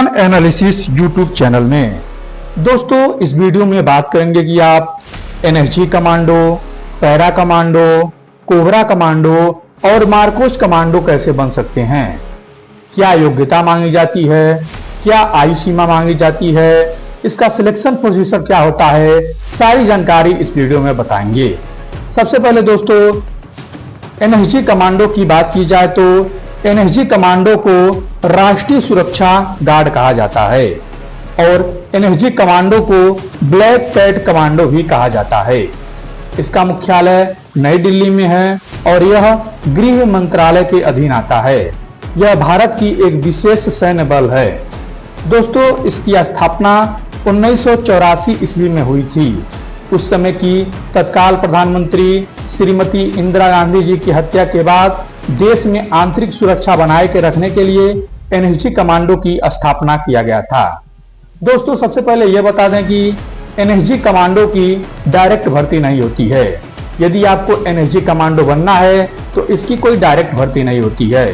किसान analysis YouTube channel में। दोस्तों इस वीडियो में बात करेंगे कि आप NSG commando, para commando, cobra commando और मार्कोस कमांडो कैसे बन सकते हैं, क्या योग्यता मांगी जाती है, क्या आयु सीमा मांगी जाती है, इसका सिलेक्शन प्रोसीजर क्या होता है, सारी जानकारी इस वीडियो में बताएंगे। सबसे पहले दोस्तों एनएसजी कमांडो की बात की जाए तो एनएसजी कमांडो को राष्ट्रीय सुरक्षा गार्ड कहा जाता है और एनएसजी कमांडो को ब्लैक कैट कमांडो भी कहा जाता है। इसका मुख्यालय नई दिल्ली में है और यह गृह मंत्रालय के अधीन आता है। यह भारत की एक विशेष सैन्य बल है। दोस्तों इसकी स्थापना 1984 ईस्वी में हुई थी। उस समय की तत्काल प्रधानमंत्री श्रीमती इंदिरा गांधी जी की हत्या के बाद देश में आंतरिक सुरक्षा बनाए के रखने के लिए एनएसजी कमांडो की स्थापना किया गया था। दोस्तों सबसे पहले यह बता दें कि एनएसजी कमांडो की डायरेक्ट भर्ती नहीं होती है। यदि आपको एनएसजी कमांडो बनना है तो इसकी कोई डायरेक्ट भर्ती नहीं होती है।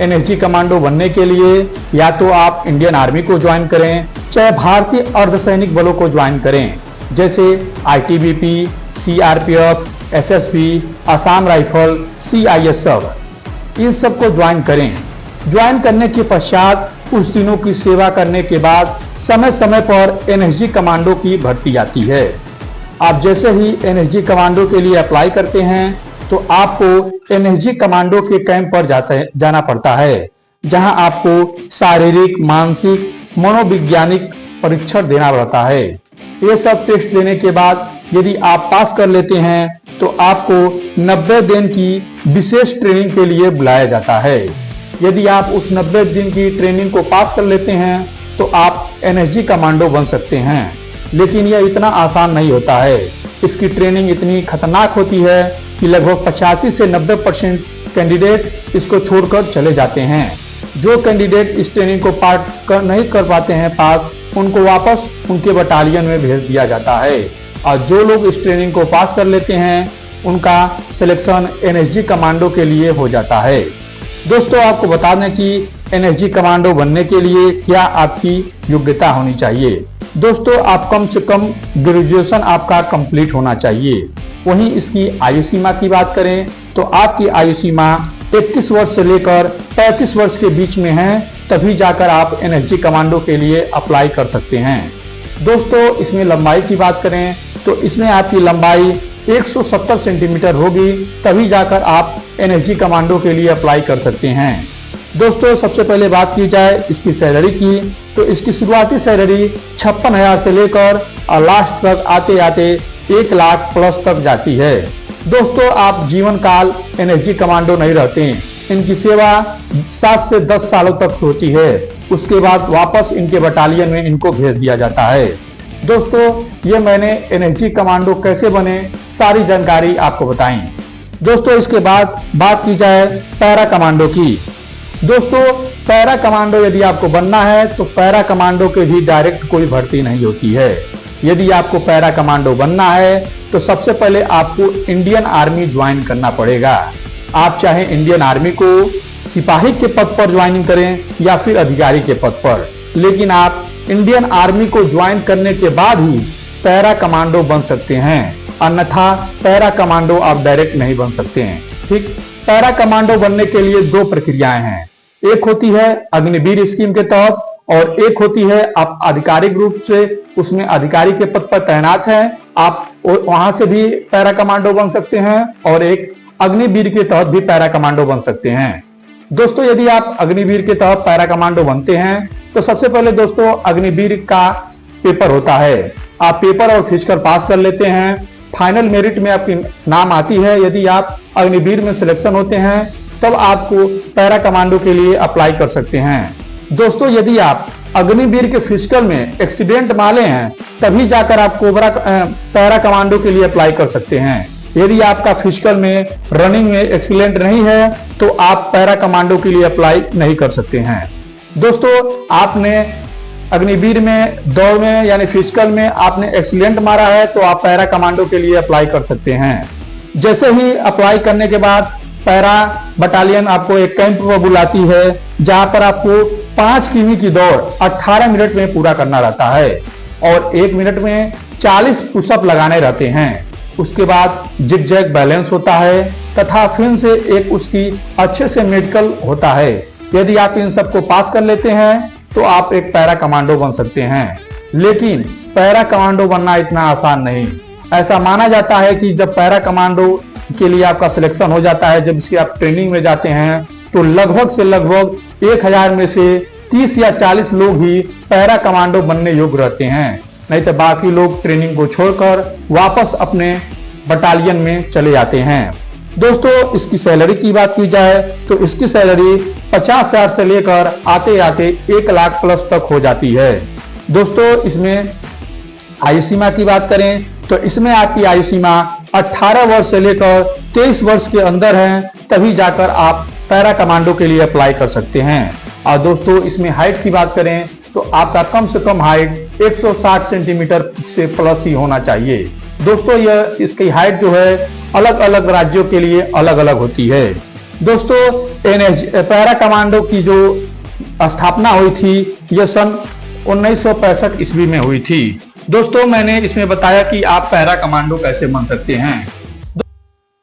एनएसजी कमांडो बनने के लिए या तो आप इंडियन आर्मी को ज्वाइन करें, चाहे भारतीय अर्धसैनिक बलों को ज्वाइन करें, जैसे ITBP, CRPF, SSB, Assam rifle, CISF, इन सब को ज्वाइन करें। ज्वाइन करने के पश्चात कुछ दिनों की सेवा करने के बाद समय समय पर एनएसजी कमांडो की भर्ती आती है। आप जैसे ही एनएसजी कमांडो के लिए अप्लाई करते हैं तो आपको एनएसजी कमांडो के कैंप पर जाना पड़ता है, जहां आपको शारीरिक, मानसिक, मनोवैज्ञानिक परीक्षण देना पड़ता है। ये सब टेस्ट देने के बाद यदि आप पास कर लेते हैं तो आपको 90 दिन की विशेष ट्रेनिंग के लिए बुलाया जाता है। यदि आप उस 90 दिन की ट्रेनिंग को पास कर लेते हैं तो आप एनएसजी कमांडो बन सकते हैं। लेकिन यह इतना आसान नहीं होता है। इसकी ट्रेनिंग इतनी खतरनाक होती है कि लगभग 85 से 90% कैंडिडेट इसको छोड़कर चले जाते हैं। जो कैंडिडेट इस ट्रेनिंग को नहीं कर पाते हैं पास, उनको वापस उनके बटालियन में भेज दिया जाता है और जो लोग इस ट्रेनिंग को पास कर लेते हैं उनका सिलेक्शन एनएसजी कमांडो के लिए हो जाता है। दोस्तों आपको बता दें कि एनएसजी कमांडो बनने के लिए क्या आपकी योग्यता होनी चाहिए। दोस्तों आप कम से कम ग्रेजुएशन आपका कंप्लीट होना चाहिए। वहीं इसकी आयु सीमा की बात करें तो आपकी आयु सीमा 21 वर्ष से लेकर 35 वर्ष के बीच में है, तभी जाकर आप एनएसजी कमांडो के लिए अप्लाई कर सकते हैं। दोस्तों इसमें लंबाई की बात करें तो इसमें आपकी लंबाई 170 सेंटीमीटर होगी, तभी जाकर आप एनएसजी कमांडो के लिए अप्लाई कर सकते हैं। दोस्तों सबसे पहले बात की जाए इसकी सैलरी की तो इसकी शुरुआती सैलरी 56,000 से लेकर और लास्ट तक आते आते 1 लाख प्लस तक जाती है। दोस्तों आप जीवन काल एनएसजी कमांडो नहीं रहते, इनकी सेवा 7 से 10 सालों तक होती है। उसके बाद वापस इनके बटालियन में इनको भेज दिया जाता है। दोस्तों ये मैंने एनएसजी कमांडो कैसे बने सारी जानकारी आपको बताई। दोस्तों इसके बाद बात की जाए पैरा कमांडो की। दोस्तों पैरा कमांडो यदि आपको बनना है तो पैरा कमांडो के भी डायरेक्ट कोई भर्ती नहीं होती है। यदि आपको पैरा कमांडो बनना है तो सबसे पहले आपको इंडियन आर्मी ज्वाइन करना पड़ेगा। आप चाहे इंडियन आर्मी को सिपाही के पद पर ज्वाइनिंग करें या फिर अधिकारी के पद पर, लेकिन आप इंडियन आर्मी को ज्वाइन करने के बाद ही पैरा कमांडो बन सकते हैं, अन्यथा पैरा कमांडो आप डायरेक्ट नहीं बन सकते हैं। ठीक, पैरा कमांडो बनने के लिए 2 प्रक्रियाएं हैं। एक होती है अग्निवीर स्कीम के तहत और एक होती है आप आधिकारिक रूप से उसमें अधिकारी के पद पर तैनात हैं, आप वहां से भी पैरा कमांडो बन सकते हैं और एक अग्निवीर के तहत भी पैरा कमांडो बन सकते हैं। दोस्तों यदि आप अग्निवीर के तहत पैरा कमांडो बनते हैं तो सबसे पहले दोस्तों अग्निवीर का पेपर होता है। आप पेपर और फिजिकल पास कर लेते हैं, फाइनल मेरिट में आपकी नाम आती है। यदि आप अग्निवीर में सिलेक्शन होते हैं तब आपको पैरा कमांडो के लिए अप्लाई कर सकते हैं। दोस्तों यदि आप अग्निवीर के फिजिकल में एक्सीडेंट वाले हैं तभी जाकर आप पैरा कमांडो के लिए अप्लाई कर सकते हैं। यदि आपका फिजिकल में रनिंग में एक्सीलेंट नहीं है तो आप पैरा कमांडो के लिए अप्लाई नहीं कर सकते हैं। दोस्तों आपने अग्निवीर में दौड़ में यानी फिजिकल में आपने एक्सीलेंट मारा है तो आप पैरा कमांडो के लिए अप्लाई कर सकते हैं। जैसे ही अप्लाई करने के बाद पैरा बटालियन आपको एक कैंप पर बुलाती है जहां पर आपको 5 किमी की दौड़ 18 मिनट में पूरा करना रहता है और 1 मिनट में 40 पुशअप लगाने रहते हैं। उसके बाद जिग-जैग बैलेंस होता है तथा फिर से एक उसकी अच्छे से मेडिकल होता है। यदि आप इन सबको पास कर लेते हैं तो आप एक पैरा कमांडो बन सकते हैं। लेकिन पैरा कमांडो बनना इतना आसान नहीं। ऐसा माना जाता है कि जब पैरा कमांडो के लिए आपका सिलेक्शन हो जाता है, जब इसकी आप ट्रेनिंग में जाते हैं, तो लगभग से लगभग 1000 में से 30 या 40 लोग ही पैरा कमांडो बनने योग्य रहते हैं। नहीं तो बाकी लोग ट्रेनिंग को छोड़कर वापस अपने बटालियन में चले जाते हैं। दोस्तों, इसकी सैलरी की बात की जाए तो इसकी सैलरी 50,000 से लेकर आते आते 1 लाख प्लस तक हो जाती है। दोस्तों, इसमें आयु सीमा की बात करें तो इसमें आपकी आयु सीमा 18 वर्ष से लेकर 23 वर्ष के अंदर है, तभी जाकर आप पैरा कमांडो के लिए अप्लाई कर सकते हैं। और दोस्तों, इसमें हाइट की बात करें तो आपका कम से कम हाइट 160 सेंटीमीटर से प्लस ही होना चाहिए। दोस्तों, यह इसकी हाइट जो है अलग अलग राज्यों के लिए अलग अलग होती है। दोस्तों, पैरा कमांडो की जो स्थापना हुई थी यह सन 1965 ईस्वी में हुई थी। दोस्तों, मैंने इसमें बताया कि आप पैरा कमांडो कैसे बन सकते हैं।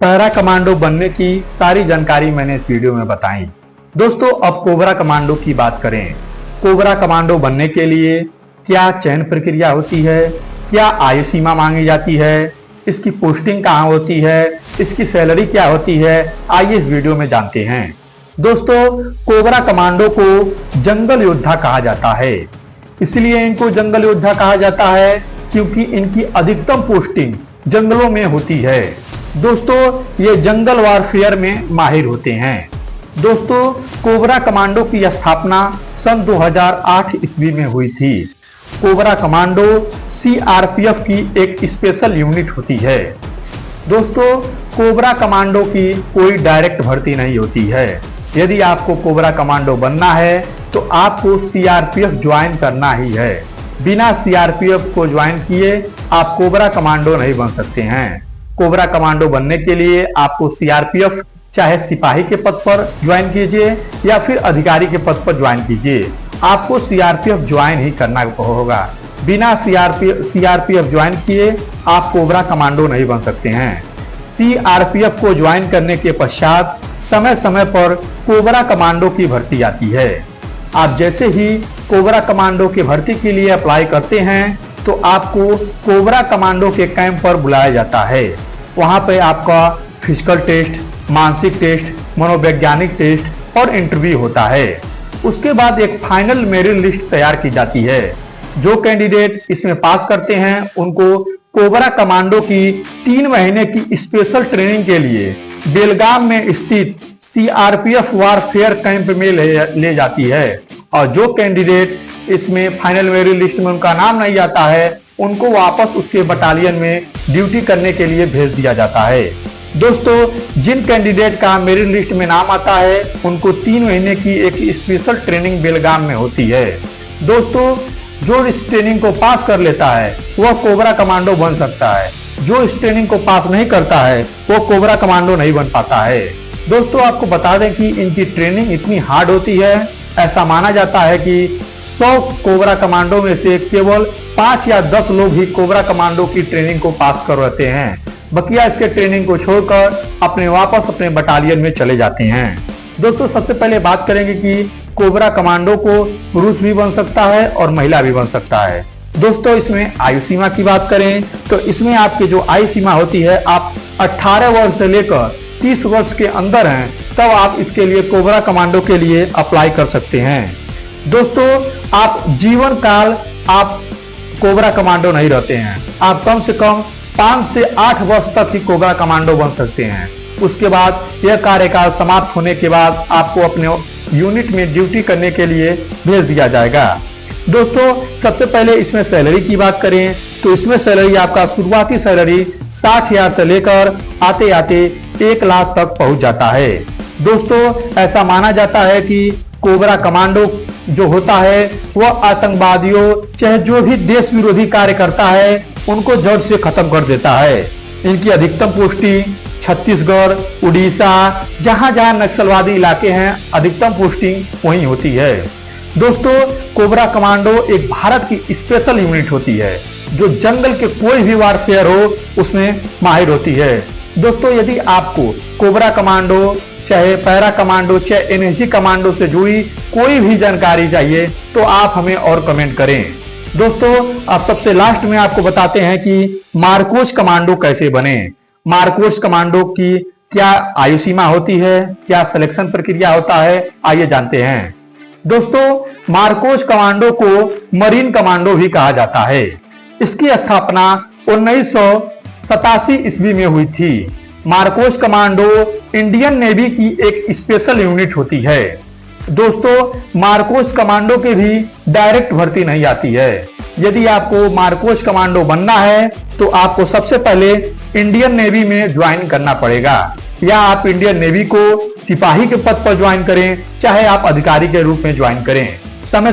पैरा कमांडो बनने की सारी जानकारी मैंने इस वीडियो में बताई। दोस्तों, अब कोबरा कमांडो की बात करें। कोबरा कमांडो बनने के लिए क्या चयन प्रक्रिया होती है, क्या आयु सीमा मांगी जाती है, इसकी पोस्टिंग कहाँ होती है, इसकी सैलरी क्या होती है, आइए इस वीडियो में जानते हैं। दोस्तों, कोबरा कमांडो को जंगल योद्धा कहा जाता है। इसलिए इनको जंगल योद्धा कहा जाता है क्योंकि इनकी अधिकतम पोस्टिंग जंगलों में होती है। दोस्तों, ये जंगल वारफेयर में माहिर होते हैं। दोस्तों, कोबरा कमांडो की स्थापना सन 2008 ईस्वी में हुई थी। कोबरा कमांडो सीआरपीएफ की एक स्पेशल यूनिट होती है। दोस्तों, कोबरा कमांडो की कोई डायरेक्ट भर्ती नहीं होती है। यदि आपको कोबरा कमांडो बनना है तो आपको सीआरपीएफ ज्वाइन करना ही है। बिना सीआरपीएफ को ज्वाइन किए आप कोबरा कमांडो नहीं बन सकते हैं। कोबरा कमांडो बनने के लिए आपको सीआरपीएफ चाहे सिपाही के पद पर ज्वाइन कीजिए या फिर अधिकारी के पद पर ज्वाइन कीजिए, आपको सीआरपीएफ ज्वाइन ही करना होगा। बिना सीआरपीएफ ज्वाइन किए आप कोबरा कमांडो नहीं बन सकते हैं। सीआरपीएफ को ज्वाइन करने के पश्चात समय समय पर कोबरा कमांडो की भर्ती आती है। आप जैसे ही कोबरा कमांडो की भर्ती के लिए अप्लाई करते हैं तो आपको कोबरा कमांडो के कैंप पर बुलाया जाता है। वहां पे आपका फिजिकल टेस्ट, मानसिक टेस्ट, मनोवैज्ञानिक टेस्ट और इंटरव्यू होता है। उसके बाद एक फाइनल मेरिट लिस्ट तैयार की जाती है। जो कैंडिडेट इसमें पास करते हैं उनको कोबरा कमांडो की 3 महीने की स्पेशल ट्रेनिंग के लिए बेलगाम में स्थित सीआरपीएफ वारफेयर कैंप में ले जाती है। और जो कैंडिडेट इसमें फाइनल मेरिट लिस्ट में उनका नाम नहीं आता है उनको वापस उसके बटालियन में ड्यूटी करने के लिए भेज दिया जाता है। दोस्तों, जिन कैंडिडेट का मेरिट लिस्ट में नाम आता है उनको 3 महीने की एक स्पेशल ट्रेनिंग बेलगाम में होती है। दोस्तों, जो इस ट्रेनिंग को पास कर लेता है वह कोबरा कमांडो बन सकता है। जो इस ट्रेनिंग को पास नहीं करता है वो कोबरा कमांडो नहीं बन पाता है। दोस्तों, आपको बता दें कि इनकी ट्रेनिंग इतनी हार्ड होती है, ऐसा माना जाता है कि 100 कोबरा कमांडो में से केवल 5 या 10 लोग ही कोबरा कमांडो की ट्रेनिंग को पास करवाते हैं। बकिया इसके ट्रेनिंग को छोड़कर वापस अपने बटालियन में चले जाते हैं। दोस्तों, सबसे पहले बात करेंगे कि कोबरा कमांडो को पुरुष भी बन सकता है और महिला भी बन सकता है। दोस्तों, इसमें आयु सीमा की बात करें तो इसमें आपकी जो आयु सीमा होती है, आप 18 वर्ष से लेकर 30 वर्ष के अंदर हैं तब आप इसके लिए कोबरा कमांडो के लिए अप्लाई कर सकते हैं। दोस्तों, आप जीवन काल आप कोबरा कमांडो नहीं रहते हैं। आप कम से कम 5 से 8 वर्ष तक ही कोबरा कमांडो बन सकते हैं। उसके बाद यह कार्यकाल समाप्त होने के बाद आपको अपने यूनिट में ड्यूटी करने के लिए भेज दिया जाएगा। दोस्तों, सबसे पहले इसमें सैलरी की बात करें तो इसमें सैलरी आपका शुरुआती सैलरी 60,000 से लेकर आते आते 1 लाख तक पहुंच जाता है। दोस्तों, ऐसा माना जाता है कि कोबरा कमांडो जो होता है वह आतंकवादियों चाहे जो भी देश विरोधी कार्य करता है उनको जड़ से खत्म कर देता है। इनकी अधिकतम पोस्टिंग छत्तीसगढ़, उड़ीसा, जहां जहां नक्सलवादी इलाके हैं अधिकतम पोस्टिंग वहीं होती है। दोस्तों, कोबरा कमांडो एक भारत की स्पेशल यूनिट होती है जो जंगल के कोई भी वारफेयर हो उसमें माहिर होती है। दोस्तों, यदि आपको कोबरा कमांडो, चाहे पैरा कमांडो, चाहे एनएसजी कमांडो से जुड़ी कोई भी जानकारी चाहिए तो आप हमें और कमेंट करें। दोस्तों, अब सबसे लास्ट में आपको बताते हैं कि मारकोच कमांडो कैसे बने। मारकोच कमांडो की क्या आयु सीमा होती है, क्या सिलेक्शन प्रक्रिया होता है, आइए जानते हैं। दोस्तों, मारकोच कमांडो को मरीन कमांडो भी कहा जाता है। इसकी स्थापना 1987 ईस्वी में हुई थी। मारकोच कमांडो इंडियन नेवी की एक स्पेशल यूनिट होती है। दोस्तों, मारकोच कमांडो के भी डायरेक्ट भर्ती नहीं आती है। यदि आपको मारकोच कमांडो बनना है तो आपको सबसे पहले इंडियन नेवी में ज्वाइन करना पड़ेगा, या आप इंडियन नेवी को सिपाही के पद पर ज्वाइन करें, चाहे आप अधिकारी के रूप में ज्वाइन करें। समय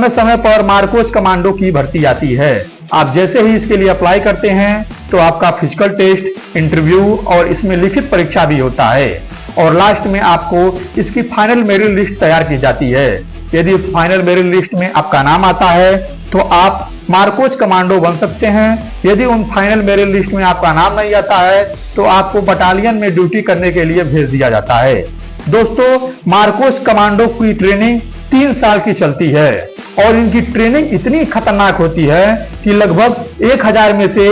समय पर मारकोच कमांडो की भर्ती आती है। आप जैसे ही इसके लिए अप्लाई करते हैं तो आपका फिजिकल टेस्ट, इंटरव्यू और इसमें लिखित परीक्षा भी होता है और लास्ट में आपको इसकी फाइनल मेरिट लिस्ट तैयार की जाती है। यदि उस फाइनल मेरिट लिस्ट में आपका नाम आता है तो आप मारकोच कमांडो बन सकते हैं। यदि उन फाइनल मेरिट लिस्ट में आपका नाम नहीं आता है तो आपको बटालियन में ड्यूटी करने के लिए भेज दिया जाता है। दोस्तों, मारकोच कमांडो की ट्रेनिंग 3 साल की चलती है और इनकी ट्रेनिंग इतनी खतरनाक होती है कि लगभग 1000 में से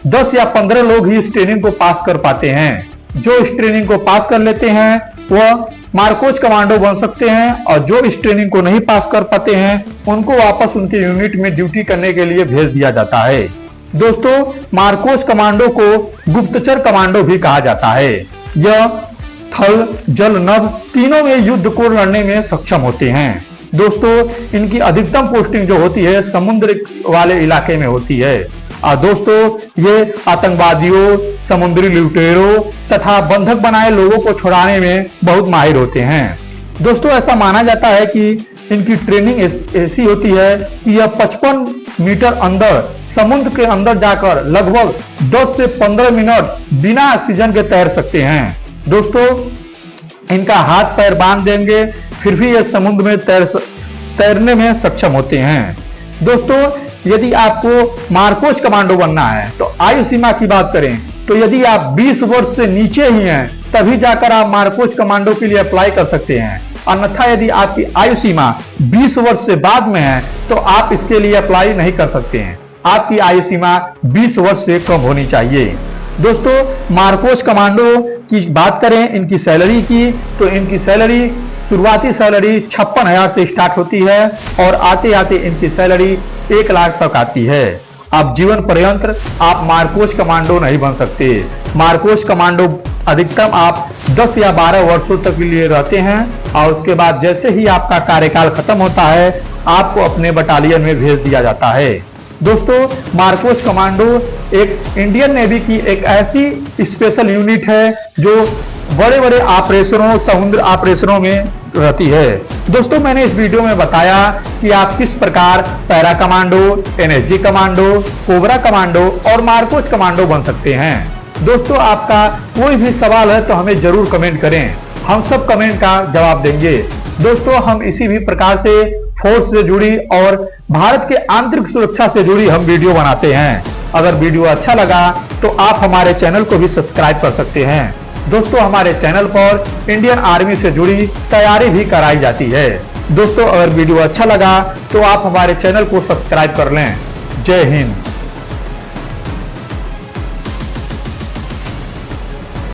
10 या 15 लोग ही इस ट्रेनिंग को पास कर पाते हैं। जो इस ट्रेनिंग को पास कर लेते हैं वह मारकोच कमांडो बन सकते हैं और जो इस ट्रेनिंग को नहीं पास कर पाते हैं उनको वापस उनके यूनिट में ड्यूटी करने के लिए भेज दिया जाता है। दोस्तों, मारकोच कमांडो को गुप्तचर कमांडो भी कहा जाता है। यह थल, जल, नभ तीनों में युद्ध को लड़ने में सक्षम होते हैं। दोस्तों, इनकी अधिकतम पोस्टिंग जो होती है समुद्र वाले इलाके में होती है। दोस्तों, ये आतंकवादियों, समुद्री लुटेरों तथा बंधक बनाए लोगों को छुड़ाने में बहुत माहिर होते हैं। दोस्तों, ऐसा माना जाता है कि इनकी ट्रेनिंग ऐसी होती है कि यह 55 मीटर अंदर समुद्र के अंदर जाकर लगभग 10 से 15 मिनट बिना ऑक्सीजन के तैर सकते हैं। दोस्तों, इनका हाथ पैर बांध देंगे फिर भी ये समुद्र में तैरने में सक्षम होते हैं। दोस्तों, यदि आपको मारकोच कमांडो बनना है तो आयु सीमा की बात करें तो यदि आप 20 वर्ष से नीचे ही हैं तभी जाकर आप मारकोच कमांडो के लिए अप्लाई कर सकते हैं। अन्यथा यदि आपकी आयु सीमा 20 वर्ष से बाद में है तो आप इसके लिए अप्लाई नहीं कर सकते हैं। आपकी आयु सीमा 20 वर्ष से कम होनी चाहिए। दोस्तों, मारकोच कमांडो की बात करें इनकी सैलरी की तो इनकी सैलरी शुरुआती सैलरी 56,000 से स्टार्ट होती है और आते आते इनकी सैलरी 1 लाख तक आती है। अब जीवन पर्यंत आप मारकोच कमांडो नहीं बन सकते। मारकोच कमांडो अधिकतम आप 10 या 12 वर्षों तक के लिए रहते हैं और उसके बाद जैसे ही आपका कार्यकाल खत्म होता है आपको अपने बटालियन में भेज दिया जाता है। दोस्तों, मारकोच कमांडो एक इंडियन नेवी की एक ऐसी स्पेशल यूनिट है जो बड़े बड़े ऑपरेशनों, समुद्र ऑपरेशनों में रहती है। दोस्तों, मैंने इस वीडियो में बताया कि आप किस प्रकार para commando, NSG commando, cobra commando और मारकोच कमांडो बन सकते हैं। दोस्तों, आपका कोई भी सवाल है तो हमें जरूर कमेंट करें, हम सब कमेंट का जवाब देंगे। दोस्तों, हम इसी भी प्रकार से फोर्स से जुड़ी और भारत के आंतरिक सुरक्षा से जुड़ी हम वीडियो बनाते हैं। अगर वीडियो अच्छा लगा तो आप हमारे चैनल को भी सब्सक्राइब कर सकते हैं। दोस्तों, हमारे चैनल पर इंडियन आर्मी से जुड़ी तैयारी भी कराई जाती है। दोस्तों, अगर वीडियो अच्छा लगा तो आप हमारे चैनल को सब्सक्राइब कर लें। जय हिंद।